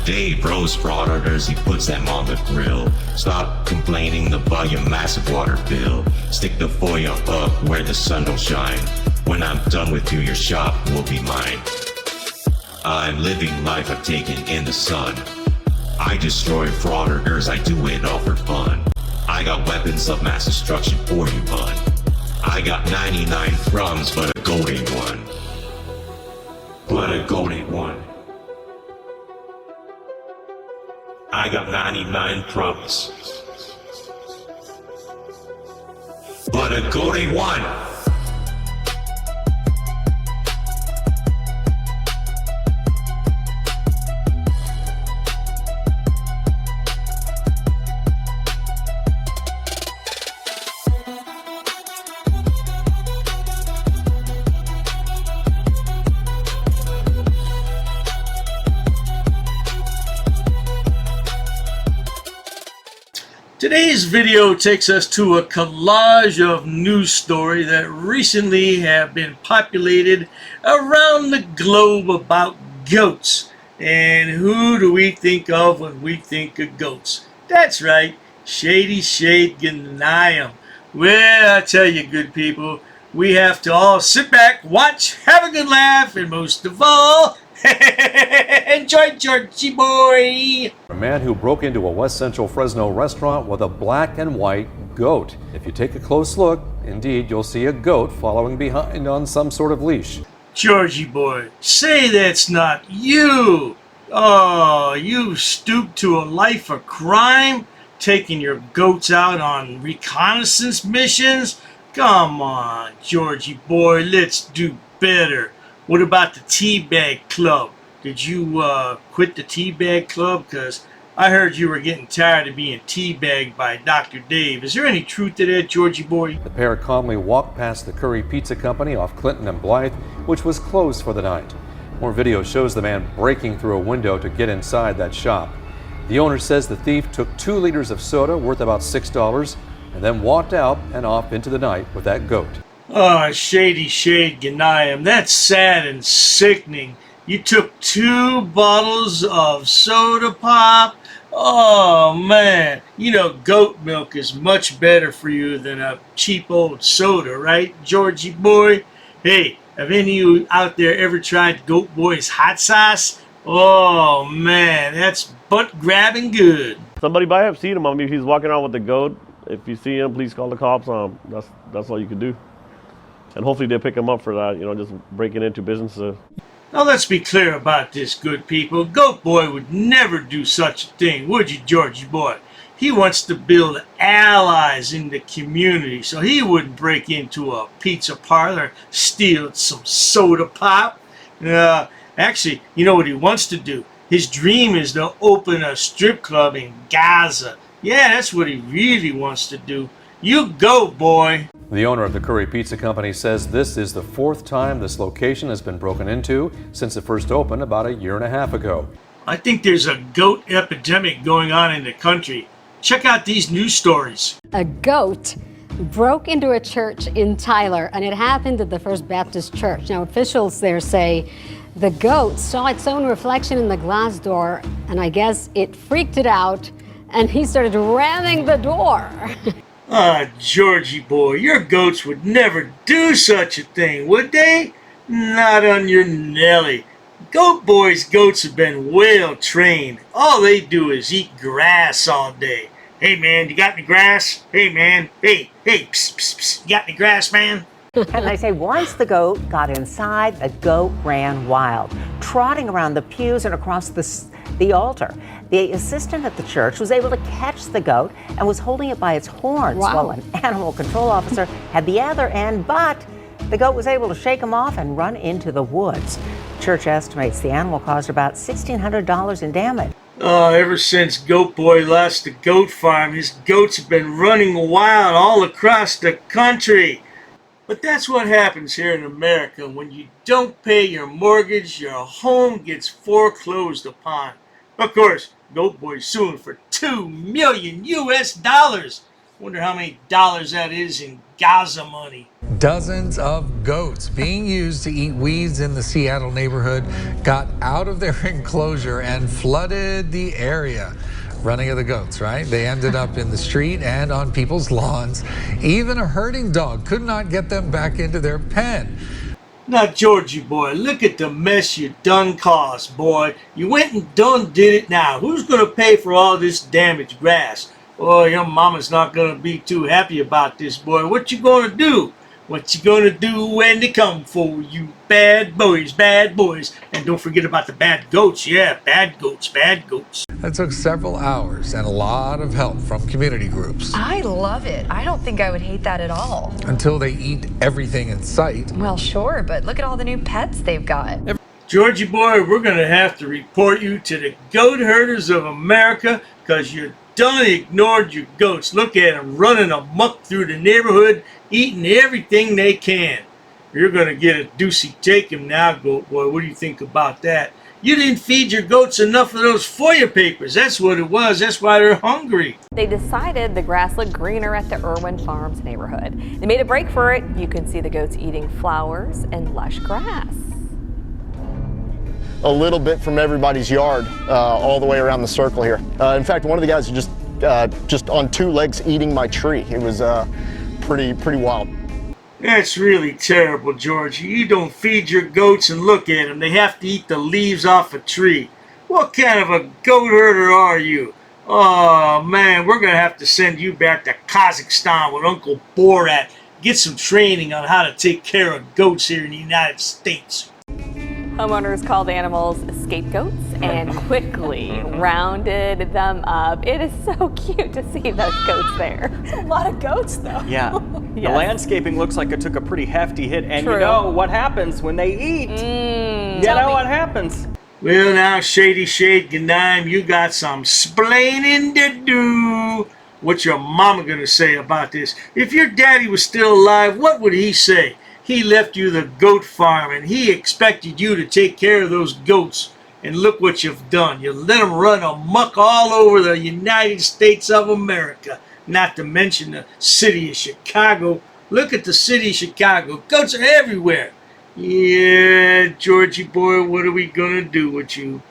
Dave roasts frauditors, he puts them on the grill. Stop complaining about your massive water bill. Stick the foil up where the sun don't shine. When I'm done with you, your shop will be mine. I'm living life I've taken in the sun. I destroy frauditors, I do it all for fun. I got weapons of mass destruction for you, bud. I got 99 crumbs, but a goat ain't one. But a goat ain't one. I got 99 crumbs, but a goat ain't one. Today's video takes us to a collage of news stories that recently have been populated around the globe about goats. And who do we think of when we think of goats? That's right, Shady Shade Ghanayem. Well, I tell you, good people, we have to all sit back, watch, have a good laugh, and most of all, enjoy Georgie Boy! A man who broke into a West Central Fresno restaurant with a black and white goat. If you take a close look, indeed, you'll see a goat following behind on some sort of leash. Georgie Boy, say that's not you! Oh, you stooped to a life of crime? Taking your goats out on reconnaissance missions? Come on, Georgie Boy, let's do better. What about the Teabag Club? Did you quit the Teabag Club? Because I heard you were getting tired of being teabagged by Dr. Dave. Is there any truth to that, Georgie Boy? The pair calmly walked past the Curry Pizza Company off Clinton and Blythe, which was closed for the night. More video shows the man breaking through a window to get inside that shop. The owner says the thief took 2 liters of soda worth about $6 and then walked out and off into the night with that goat. Oh, Shady Shade Ghanayem, that's sad and sickening. You took 2 bottles of soda pop? Oh, man. You know, goat milk is much better for you than a cheap old soda, right, Georgie Boy? Hey, have any of you out there ever tried Goat Boy's hot sauce? Oh, man, that's butt-grabbing good. Somebody might have seen him. I mean, if he's walking around with the goat, if you see him, please call the cops. That's all you can do. And hopefully they'll pick him up for that, you know, just breaking into businesses. Now let's be clear about this, good people. Goat Boy would never do such a thing, would you, Georgie Boy? He wants to build allies in the community, so he wouldn't break into a pizza parlor, steal some soda pop. Actually, you know what he wants to do? His dream is to open a strip club in Gaza. Yeah, that's what he really wants to do. You Goat Boy! The owner of the Curry Pizza Company says this is the 4th time this location has been broken into since it first opened about a year and a half ago. I think there's a goat epidemic going on in the country. Check out these news stories. A goat broke into a church in Tyler, and it happened at the First Baptist Church. Now, officials there say the goat saw its own reflection in the glass door, and I guess it freaked it out, and he started ramming the door. Ah, Georgie Boy, your goats would never do such a thing, would they? Not on your Nelly. Goat Boy's goats have been well trained. All they do is eat grass all day. Hey man, you got any grass? Hey man, hey, psst, psst, psst. You got any grass, man? And they say once the goat got inside, the goat ran wild, trotting around the pews and across the altar. The assistant at the church was able to catch the goat and was holding it by its horns while an animal control officer had the other end, but the goat was able to shake him off and run into the woods. The church estimates the animal caused about $1,600 in damage. Oh, ever since Goat Boy lost the goat farm, his goats have been running wild all across the country. But that's what happens here in America. When you don't pay your mortgage, your home gets foreclosed upon. Of course, Goat Boy's suing for $2 million US. Wonder how many dollars that is in Gaza money. Dozens of goats being used to eat weeds in the Seattle neighborhood got out of their enclosure and flooded the area. Running of the goats, right? They ended up in the street and on people's lawns. Even a herding dog could not get them back into their pen. Now, Georgie boy, look at the mess you done caused, boy. You went and done did it now. Who's going to pay for all this damaged grass? Oh, your mama's not going to be too happy about this, boy. What you going to do? What you going to do when they come for you? Bad boys, bad boys. And don't forget about the bad goats. Yeah, bad goats, bad goats. That took several hours and a lot of help from community groups. I love it. I don't think I would hate that at all. Until they eat everything in sight. Well, sure, but look at all the new pets they've got. Georgie boy, we're going to have to report you to the goat herders of America because you done ignored your goats. Look at them running amok through the neighborhood, eating everything they can. You're going to get a doozy taken now, goat boy. What do you think about that? You didn't feed your goats enough of those FOIA papers. That's what it was. That's why they're hungry. They decided the grass looked greener at the Irwin Farms neighborhood. They made a break for it. You can see the goats eating flowers and lush grass. A little bit from everybody's yard, all the way around the circle here. In fact, one of the guys was just on two legs eating my tree. It was pretty wild. That's really terrible, Georgie. You don't feed your goats and look at them. They have to eat the leaves off a tree. What kind of a goat herder are you? Oh, man, we're going to have to send you back to Kazakhstan with Uncle Borat. Get some training on how to take care of goats here in the United States. Homeowners called the animals scapegoats and quickly rounded them up. It is so cute to see those goats there. It's a lot of goats, though. Yeah. Yes. The landscaping looks like it took a pretty hefty hit. And True. you know what happens when they eat. You know what happens. Well, now, Shady Shade Ganaim, you got some splaining to do. What's your mama going to say about this? If your daddy was still alive, what would he say? He left you the goat farm and he expected you to take care of those goats. And look what you've done. You let them run amok all over the United States of America. Not to mention the city of Chicago. Look at the city of Chicago. Goats are everywhere. Yeah, Georgie boy, what are we going to do with you?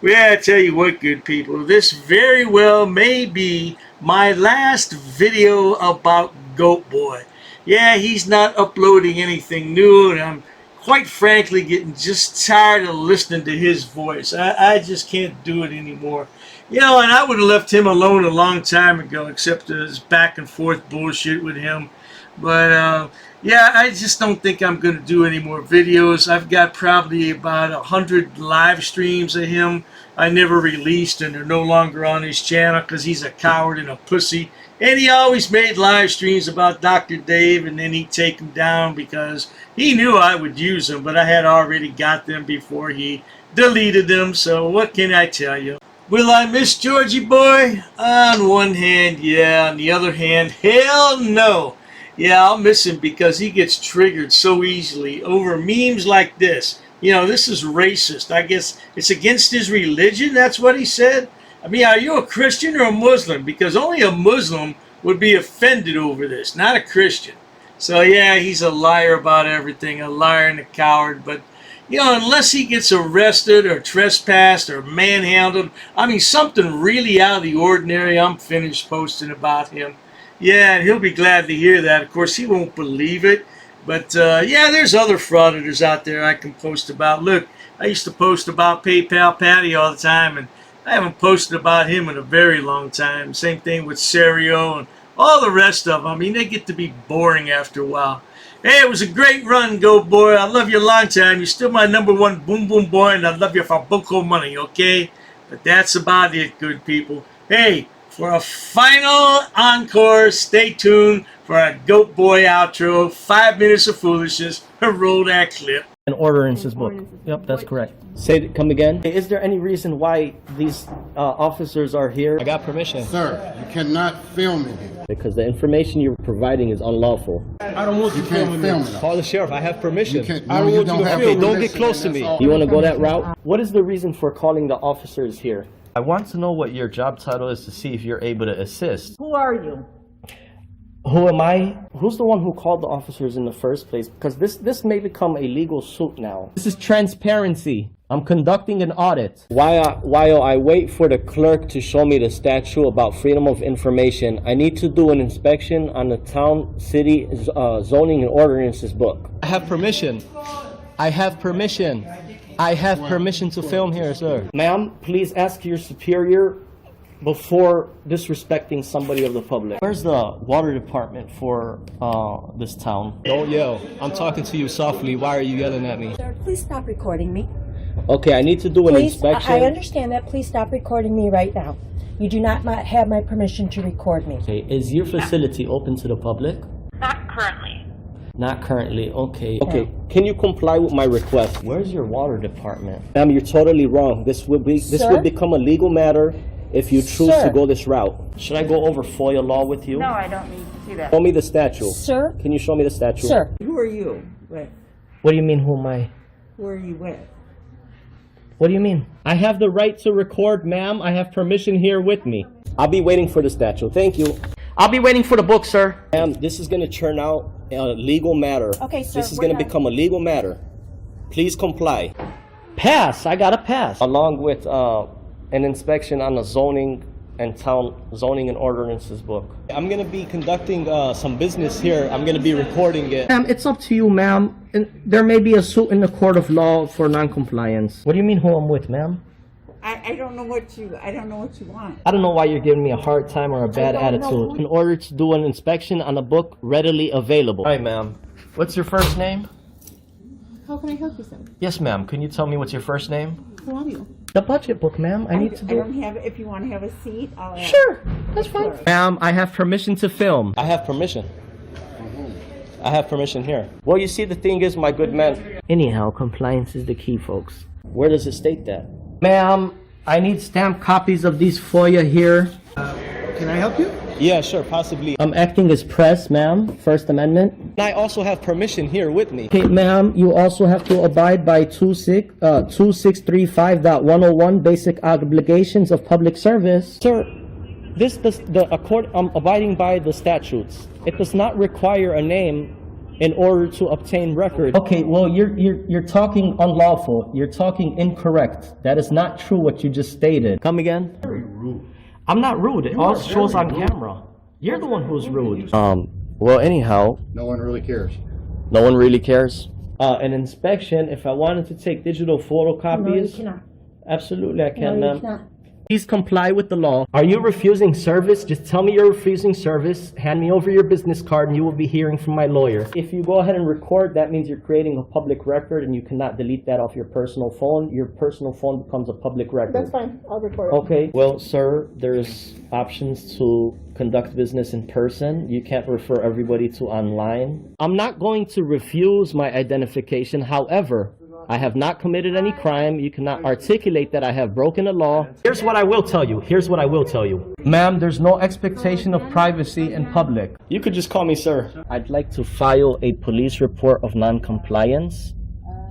Well, I tell you what, good people. This very well may be my last video about GoatBoy. Yeah, he's not uploading anything new, and I'm quite frankly getting just tired of listening to his voice. I just can't do it anymore. You know, and I would have left him alone a long time ago, except this back and forth bullshit with him. But, yeah, I just don't think I'm going to do any more videos. I've got probably about 100 live streams of him I never released, and they're no longer on his channel because he's a coward and a pussy. And he always made live streams about Dr. Dave, and then he'd take them down because he knew I would use them, but I had already got them before he deleted them, so what can I tell you? Will I miss Georgie boy? On one hand, yeah. On the other hand, hell no. Yeah, I'll miss him because he gets triggered so easily over memes like this. You know, this is racist. I guess it's against his religion, that's what he said. I mean, are you a Christian or a Muslim? Because only a Muslim would be offended over this, not a Christian. So, yeah, he's a liar about everything, a liar and a coward. But, you know, unless he gets arrested or trespassed or manhandled, I mean, something really out of the ordinary, I'm finished posting about him. Yeah, and he'll be glad to hear that. Of course, he won't believe it. But, yeah, there's other frauditors out there I can post about. Look, I used to post about PayPal Patty all the time, and I haven't posted about him in a very long time. Same thing with Serio and all the rest of them. I mean, they get to be boring after a while. Hey, it was a great run, GoatBoy. I love you a long time. You're still my #1 boom boom boy, and I love you for buco money, okay? But that's about it, good people. Hey, for a final encore, stay tuned for a GoatBoy outro. 5 minutes of foolishness. Roll that clip. An order in his book. Yep, that's correct. Say it, come again. Is there any reason why these officers are here? I got permission. Sir, you cannot film in here. Because the information you're providing is unlawful. I don't want you to film it. Call the sheriff. I have permission. I don't want you to film. Don't get close to me. You want to go that route? What is the reason for calling the officers here? I want to know what your job title is to see if you're able to assist. Who are you? Who am I? Who's the one who called the officers in the first place? Because this may become a legal suit now. This is transparency. I'm conducting an audit. While I wait for the clerk to show me the statute about freedom of information, I need to do an inspection on the town, city, zoning and ordinances book. I have permission. I have permission. I have permission to film here, sir. Ma'am, please ask your superior before disrespecting somebody of the public. Where's the water department for this town? Don't yell. I'm talking to you softly. Why are you yelling at me? Sir, please stop recording me. Okay, I need to do an inspection. I understand that. Please stop recording me right now. You do not have my permission to record me. Okay, is your facility open to the public? Not currently. Not currently, okay. Okay, can you comply with my request? Where's your water department? Ma'am, you're totally wrong. This would become a legal matter if you choose to go this route. Should I go over FOIA law with you? No, I don't need to do that. Show me the statute. Sir? Can you show me the statute? Sir. Who are you with? What do you mean, who am I? Who are you with? What do you mean? I have the right to record, ma'am. I have permission here with me. I'll be waiting for the statute. Thank you. I'll be waiting for the book, sir. Ma'am, this is going to turn out a legal matter. Okay, sir. This is going to become a legal matter. Please comply. Pass. I got a pass. Along with an inspection on the zoning and town zoning and ordinances book. I'm going to be conducting some business here. I'm going to be recording it. Ma'am, it's up to you, ma'am. There may be a suit in the court of law for non-compliance. What do you mean who I'm with, ma'am? I don't know what you want. I don't know why you're giving me a hard time or a bad attitude. In order to do an inspection on a book readily available. Hi, ma'am. What's your first name? How can I help you, sir? Yes, ma'am. Can you tell me what's your first name? Who are you? The budget book, ma'am. I need to do. I don't have it. If you want to have a seat, I'll ask. Sure, that's fine. Ma'am, I have permission to film. I have permission. I have permission here. Well, you see, the thing is, my good man. Anyhow, compliance is the key, folks. Where does it state that? Ma'am, I need stamped copies of these FOIA here. Can I help you? Yeah, sure, possibly. I'm acting as press, ma'am. First Amendment. And I also have permission here with me. Okay, ma'am, you also have to abide by 2635.101 basic obligations of public service. Sir, I'm abiding by the statutes. It does not require a name in order to obtain record. Okay, well, you're talking unlawful. You're talking incorrect. That is not true what you just stated. Come again? Very rude. I'm not rude. It all shows on camera. You're the one who's rude. Well, anyhow. No one really cares. No one really cares? An inspection, if I wanted to take digital photocopies. No, you cannot. Absolutely, I can, No, ma'am. you cannot. Please comply with the law. Are you refusing service? Just tell me you're refusing service. Hand me over your business card and you will be hearing from my lawyer. If you go ahead and record, that means you're creating a public record and you cannot delete that off your personal phone. Your personal phone becomes a public record. That's fine. I'll record it. Okay. Well, sir, there's options to conduct business in person. You can't refer everybody to online. I'm not going to refuse my identification. However, I have not committed any crime. You cannot articulate that I have broken the law. Here's what I will tell you. Here's what I will tell you. Ma'am, there's no expectation of privacy in public. You could just call me sir. I'd like to file a police report of non-compliance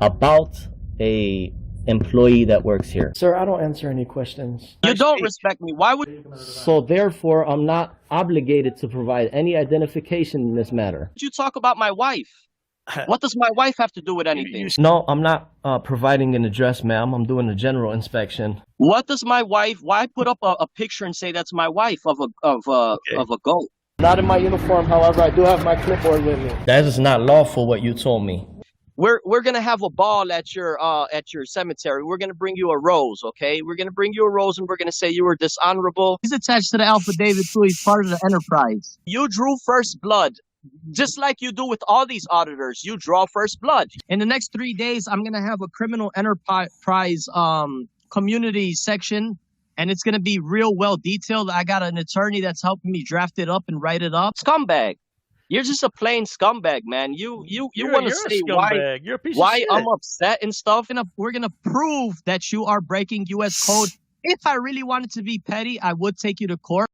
about a employee that works here. Sir, I don't answer any questions. You don't respect me. Why would... So therefore, I'm not obligated to provide any identification in this matter. you talk about my wife? What does my wife have to do with anything? No, I'm not providing an address, ma'am. I'm doing a general inspection. What does my wife? Why put up a picture and say that's my wife of a goat? Not in my uniform, however, I do have my clipboard with me. That is not lawful what you told me. We're gonna have a ball at your cemetery. We're gonna bring you a rose, okay? We're gonna bring you a rose and we're gonna say you were dishonorable. He's attached to the affidavit too. He's part of the enterprise. You drew first blood. Just like you do with all these auditors, you draw first blood. In the next 3 days, I'm going to have a criminal enterprise community section, and it's going to be real well detailed. I got an attorney that's helping me draft it up and write it up. Scumbag. You're just a plain scumbag, man. You want to say why I'm upset and stuff, and we're going to prove that you are breaking U.S. code. If I really wanted to be petty, I would take you to court.